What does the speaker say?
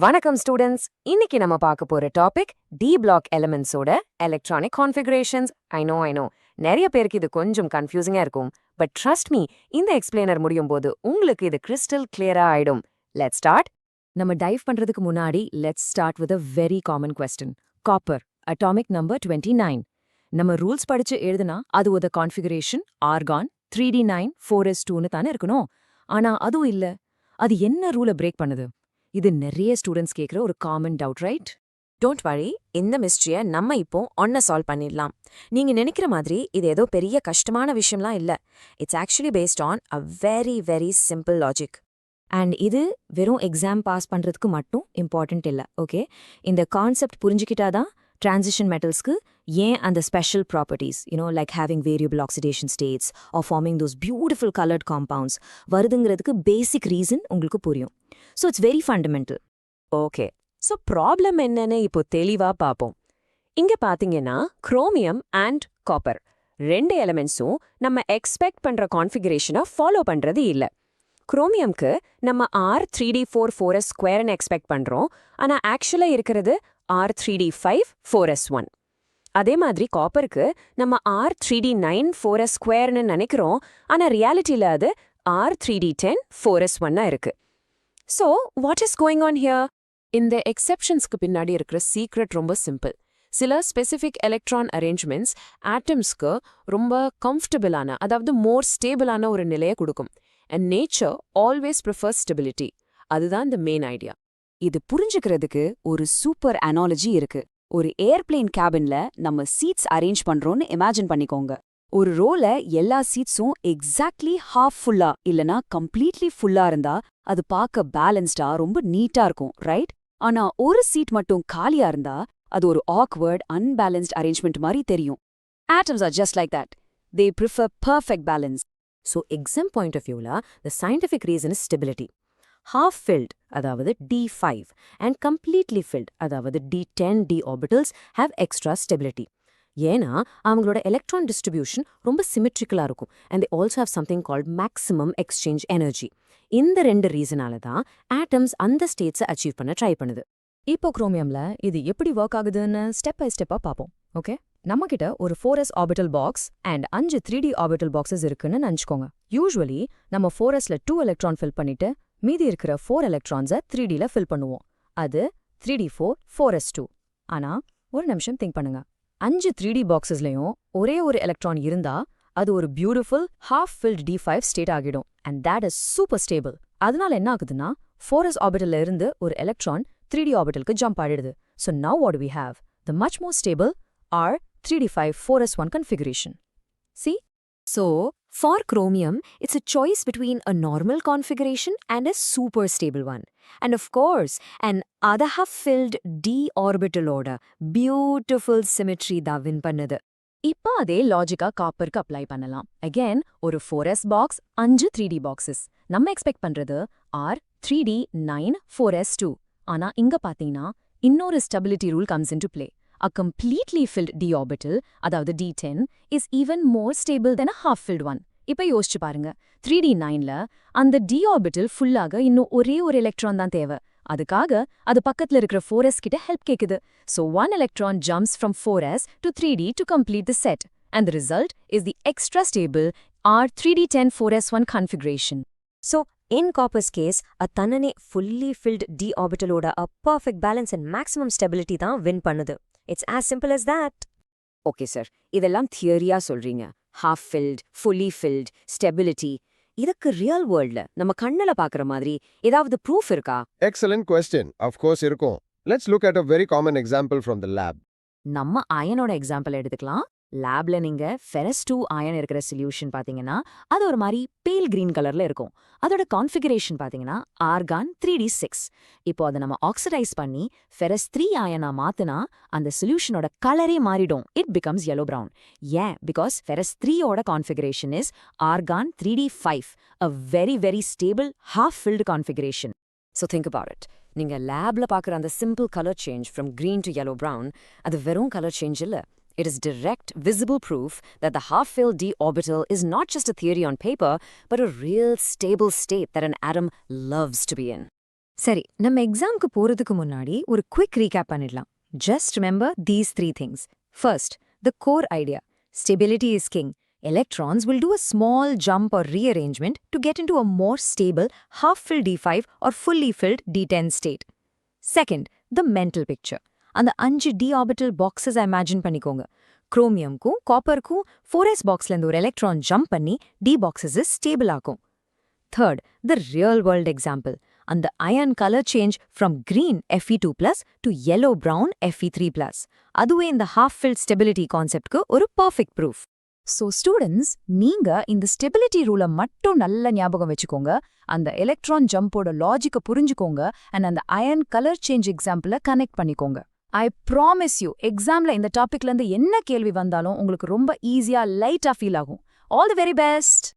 வணக்கம் ஸ்டூடெண்ட்ஸ். இன்னைக்கு நம்ம பார்க்க போற டாபிக் டி பிளாக் எலிமெண்ட்ஸோட எலக்ட்ரானிக் கான்ஃபிகரேஷன்ஸ். ஐ நோ நிறைய பேருக்கு இது கொஞ்சம் கன்ஃபியூசிங்கா இருக்கும். பட் ட்ரஸ்ட் மீ, இந்த எக்ஸ்பிளைனர் முடியும் போது உங்களுக்கு இது கிறிஸ்டல் கிளியரா ஆயிடும். Let's start. நம்ம டைவ் பண்றதுக்கு முன்னாடி let's start with a very common question. Copper atomic number 29. நம்ம ரூல்ஸ் படிச்சு எழுதுனா அது ஒரு கான்ஃபிகரேஷன் ஆர்கான் 3d9 4s2ன்னு தானே இருக்கணும். ஆனா அதுவும் இல்ல. அது என்ன ரூலை பிரேக் பண்ணுது? இது நிறைய ஸ்டூடெண்ட்ஸ் கேட்குற ஒரு common doubt, right? Don't worry, இந்த மிஸ்ட்ரியை நம்ம இப்போ ஒன்ன சால்வ் பண்ணிடலாம். நீங்க நினைக்கிற மாதிரி இது ஏதோ பெரிய கஷ்டமான விஷயம்லாம் இல்ல. It's actually based on a very very simple logic. And இது வெறும் எக்ஸாம் பாஸ் பண்றதுக்கு மட்டும் இம்பார்ட்டன்ட் இல்ல, ஓகே? இந்த கான்செப்ட் புரிஞ்சுக்கிட்டாதான் transition metals-க்கு ஏன் அந்த special properties, like having variable oxidation states or forming those beautiful colored compounds வருதுங்கிறதுக்கு பேசிக் ரீசன் உங்களுக்கு புரியும். So it's very fundamental. Okay, so problem என்னன்னு இப்போ தெளிவா பார்ப்போம். இங்க பாத்தீங்கன்னா குரோமியம் அண்ட் காப்பர் ரெண்டு எலிமெண்ட்ஸும் நம்ம எக்ஸ்பெக்ட் பண்ற கான்ஃபிகரேஷனை ஃபாலோ பண்றது இல்ல. குரோமியம்க்கு நம்ம R3d4 எக்ஸ்பெக்ட் பண்றோம், ஆனா ஆக்சுவலா இருக்கிறது R3d5 4s1. அதே மாதிரி காப்பருக்கு நம்ம R3d9 4s2ன்னு நினைக்கிறோம், ஆனா ரியாலிட்டியில அது R3d10 4s1 இருக்கு. So, what is going on here? இந்த எக்ஸெப்ஷன்ஸ்க்கு பின்னாடி இருக்கிற சீக்ரெட் ரொம்ப சிம்பிள். சில ஸ்பெசிஃபிக் எலக்ட்ரான் அரேஞ்ச்மெண்ட்ஸ் ஆட்டம்ஸ்க்கு ரொம்ப கம்ஃபர்டபுளான, அதாவது மோர் ஸ்டேபிளான ஒரு நிலையை கொடுக்கும். And nature always prefers stability. அதுதான் இந்த மெயின் ஐடியா. இது புரிஞ்சுக்கிறதுக்கு ஒரு சூப்பர் அனாலஜி இருக்கு. ஒரு ஏர்பிளேன் கேபின்ல நம்ம சீட்ஸ் அரேஞ்ச் பண்றோம்னு இமேஜின் பண்ணிக்கோங்க. ஒரு ரோல எல்லா சீட்ஸும் எக்ஸாக்ட்லி ஹாஃப் ஃபுல்லா இல்லனா கம்ப்ளீட்லி ஃபுல்லா இருந்தா அது பார்க்க பேலன்ஸ்டா ரொம்ப நீட்டா இருக்கும், ரைட்? ஆனா ஒரு சீட் மட்டும் காலியா இருந்தா அது ஒரு ஆக்வர்ட் அன்பேலன்ஸ்ட் அரேஞ்ச்மெண்ட் மாதிரி தெரியும். Atoms are just like that. They prefer perfect balance. So exam point of வியூவில் the scientific reason is stability. half filled, அதாவது D5, and completely filled, அதாவது D10 d orbitals have extra stability. ஏன்னா அவங்களோட electron distribution ரொம்ப சிமெட்ரிக்கலா இருக்கும். and they also have something called maximum exchange energy. இந்த ரெண்டு ரீசனால தான் ஆட்டம்ஸ் அந்த ஸ்டேட்ஸை அச்சீவ் பண்ண ட்ரை பண்ணுது. இப்போ குரோமியம்ல இது எப்படி ஒர்க் ஆகுதுன்னு ஸ்டெப் பை ஸ்டெப்பா பார்ப்போம், ஓகே? நம்ம கிட்ட ஒரு 4s orbital box and 5 3d orbital boxes இருக்குன்னு நினைச்சுக்கோங்க. யூஸ்வலி நம்ம 4sல 2 எலக்ட்ரான் ஃபில் பண்ணிட்டு மீதி இருக்கிற 4 எலக்ட்ரான்ஸை 3dல ஃபில் பண்ணுவோம். அது 3d4 4s2. ஆனா ஒரு நிமிஷம் திங்க் பண்ணுங்க. 5 3d பாக்ஸஸ்லயும் ஒரே ஒரு எலக்ட்ரான் இருந்தா அது ஒரு beautiful half filled D5 state ஆகிடும். And that is super stable. அதனால என்ன ஆகுதுன்னா 4s ஆர்பிட்டல்ல இருந்து ஒரு எலக்ட்ரான் 3d ஆர்பிட்டலுக்கு ஜம்ப் ஆயிடுது. So now what do we have? The much more stable R3d5 4s1 configuration. See? So, for chromium, it's a choice between a normal configuration and a super stable one. And of course, an other half-filled d orbital-oda beautiful symmetry da win பண்ணுது. இப்போ அதே லாஜிக்கா காப்பருக்கு apply பண்ணலாம். Again ஒரு 4s box 5 3d boxes. நம்ம expect பண்றது R3d9 4s2. ஆனா இங்க பாத்தீங்கன்னா இன்னொரு stability rule comes into play. A completely filled d orbital, அதாவது D10, is even more stable than a half-filled one. இப்ப யோசிச்சு பாருங்க, 3d9ல அந்த d orbital ஃபுல்லாக இன்னும் ஒரே ஒரு எலக்ட்ரான் தான் தேவை. அதுக்காக அது பக்கத்துல இருக்கிற 4s கிட்ட ஹெல்ப் கேக்குது. So one electron jumps from 4s to 3d to complete the set. And the result is the extra stable R3d10 4s1 configuration. So, in copper's case, a தன்னனே fully filled d orbital-oda a perfect balance and maximum stability தான் win பண்ணுது. It's as simple as that. Okay sir, இதெல்லாம் தியரியா சொல்றீங்க. Half filled, fully filled, stability. இதுக்கு real வேர்ல்ட்ல நம்ம கண்ணல பாக்குற மாதிரி ஏதாவது ப்ரூஃப் இருக்கா? Excellent question. Of course இருக்கும். Let's look at a very common example from the lab. நம்ம அயனோட எக்ஸாம்பிள் எடுத்துக்கலாம். லேப்ல நீங்க ஃபெரஸ் 2 அயன் இருக்கிற சொல்யூஷன் பாத்தீங்கன்னா அது ஒரு மாதிரி பேல் கிரீன் கலர்ல இருக்கும். அதோட கான்ஃபிகரேஷன் பாத்தீங்கன்னா ஆர்கான் 3d6. இப்போ அதை நம்ம ஆக்சிடைஸ் பண்ணி ஃபெரஸ் 3 அயனா மாத்தினா அந்த சொல்யூஷனோட கலரே மாறிடும். It becomes yellow brown. ஏன்? பிகாஸ் ஃபெரஸ் 3 ஓட configuration is argon 3d5, a very very stable half filled configuration. So think about it. நீங்க லேப்ல பாக்குற அந்த simple colour change from green to yellow brown அது வெறும் கலர் சேஞ்ச் இல்ல. It is direct, visible proof that the half-filled d orbital is not just a theory on paper, but a real stable state that an atom loves to be in. சரி, நம்ம எக்ஸாம்க்கு போறதுக்கு முன்னாடி ஒரு quick recap பண்ணிடலாம். Just remember these 3 things. First, the core idea. Stability is king. Electrons will do a small jump or rearrangement to get into a more stable half-filled D5 or fully filled D10 state. Second, the mental picture. அந்த 5 d orbital boxes imagine பண்ணிக்கோங்க. குரோமியம்க்கும் காப்பருக்கும் 4s பாக்ஸ்லேருந்து ஒரு electron jump பண்ணி d boxes stable ஆக்கும். Third, the real world example. And the ion color change from green Fe2+ to yellow-brown Fe3+. அதுவே இந்த half-filled stability conceptக்கு ஒரு perfect proof. So students, நீங்க இந்த stability ரூலை மட்டும் நல்ல ஞாபகம் வச்சுக்கோங்க, அந்த எலக்ட்ரான் ஜம்போட லாஜிக்கை புரிஞ்சுக்கோங்க, அண்ட் அந்த அயன் கலர் சேஞ்ச் எக்ஸாம்பிளை கனெக்ட் பண்ணிக்கோங்க. ஐ ப்ராமிஸ் யூ, எக்ஸாம்ல இந்த டாபிக்லேருந்து என்ன கேள்வி வந்தாலும் உங்களுக்கு ரொம்ப ஈஸியா லைட்டா ஃபீல் ஆகும். All the very best.